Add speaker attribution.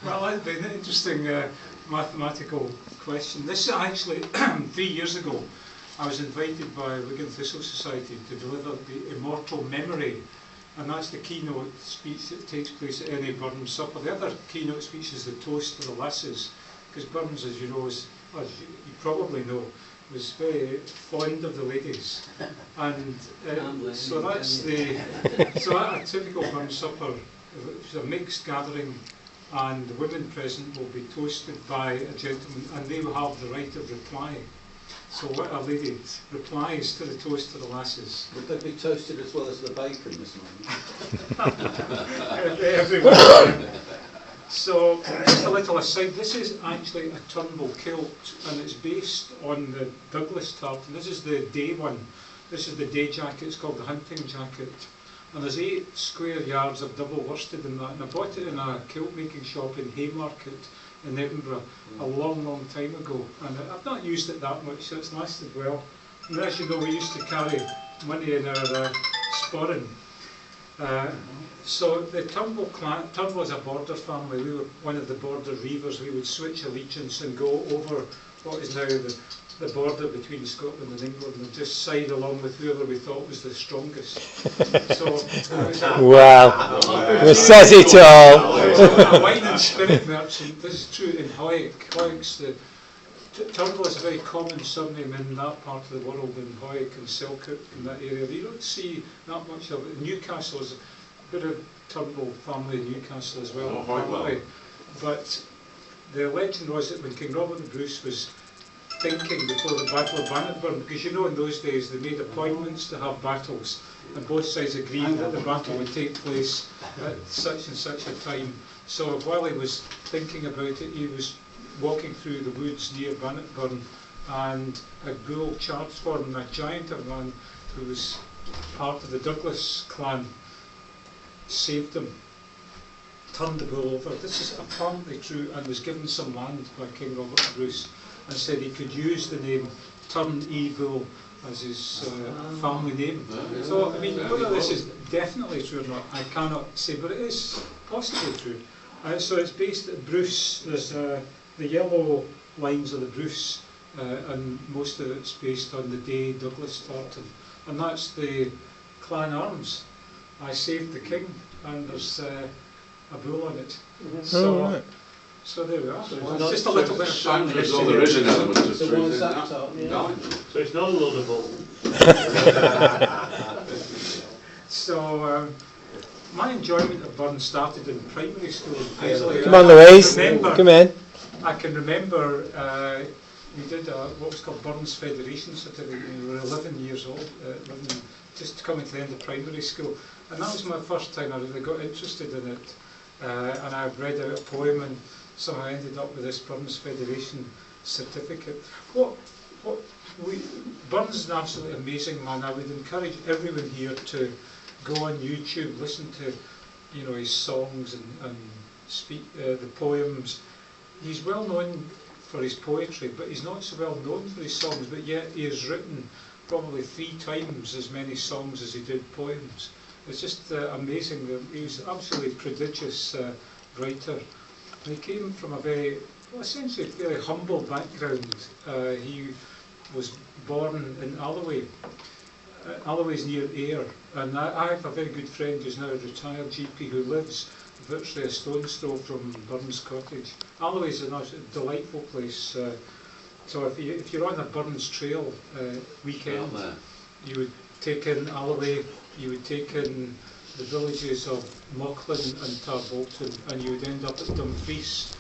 Speaker 1: Well, that'd be an interesting mathematical question. This is actually 3 years ago. I was invited by Wigan Thistle Society to deliver the Immortal memory, and that's the keynote speech that takes place at any Burns supper. The other keynote speech is the toast to the lasses, because Burns, as you know, as you probably know, was very fond of the ladies, and so that's so at a typical Burns supper, it's a mixed gathering, and the women present will be toasted by a gentleman, and they will have the right of reply. So what a lady replies to the toast to the lasses.
Speaker 2: Would they be toasted as well as the bacon this morning?
Speaker 1: Everyone. So, just a little aside, this is actually a Turnbull kilt, and it's based on the Douglas tartan. This is the day one. This is the day jacket. It's called the hunting jacket. And there's 8 square yards of double worsted in that. And I bought it in a kilt making shop in Haymarket in Edinburgh a long, long time ago. And I've not used it that much, so it's lasted well. And as you know, we used to carry money in our sporran. So the Turnbull clan, Turnbull is a border family. We were one of the border reivers. We would switch allegiance and go over what is now the border between Scotland and England and just side along with whoever we thought was the strongest. So
Speaker 3: wow, it says it all.
Speaker 1: A wine and spirit merchant. This is true in Hoyk. Hoyk's Turnbull is a very common surname in that part of the world, in Hoyk and Selkirk, in that area. You don't see that much of it. Newcastle is a bit of Turnbull family in Newcastle as well, apparently. But the legend was that when King Robert the Bruce was thinking before the Battle of Bannockburn, because you know in those days they made appointments to have battles, and both sides agreed that the battle would take place at such and such a time. So while he was thinking about it, he was walking through the woods near Bannockburn, and a bull charged for him, a giant of a man who was part of the Douglas clan saved him, turned the bull over. This is apparently true, and was given some land by King Robert the Bruce, and said he could use the name Turn-e-Bull as his family name. So, I mean, whether this is definitely true or not, I cannot say, but it is possibly true. So it's based at Bruce. There's the yellow lines of the Bruce, and most of it's based on the day Douglas tartan, and that's the clan arms. I saved the king, and there's a bull on it. So, so there we are. It's just a little bit of family history.
Speaker 2: So
Speaker 4: it's not a load of bull.
Speaker 1: So my enjoyment of Burns started in primary school.
Speaker 3: Come on, Louise. Come in.
Speaker 1: I can remember we did what was called Burns Federation certificate when we were 11 years old, just coming to the end of primary school. And that was my first time I really got interested in it. And I read out a poem, and somehow I ended up with this Burns Federation certificate. Burns is an absolutely amazing man. I would encourage everyone here to go on YouTube, listen to his songs and speak the poems. He's well known for his poetry, but he's not so well known for his songs, but yet he has written probably 3 times as many songs as he did poems. It's just amazing. He was an absolutely prodigious writer. And he came from a essentially very humble background. He was born in Alloway. Alloway's near Ayr, and I have a very good friend who's now a retired GP who lives virtually a stone's throw from Burns Cottage. Alloway's a delightful place. So if you're on a Burns Trail weekend, you would take in Alloway, you would take in the villages of Mauchline and Tarbolton, and you would end up at Dumfries.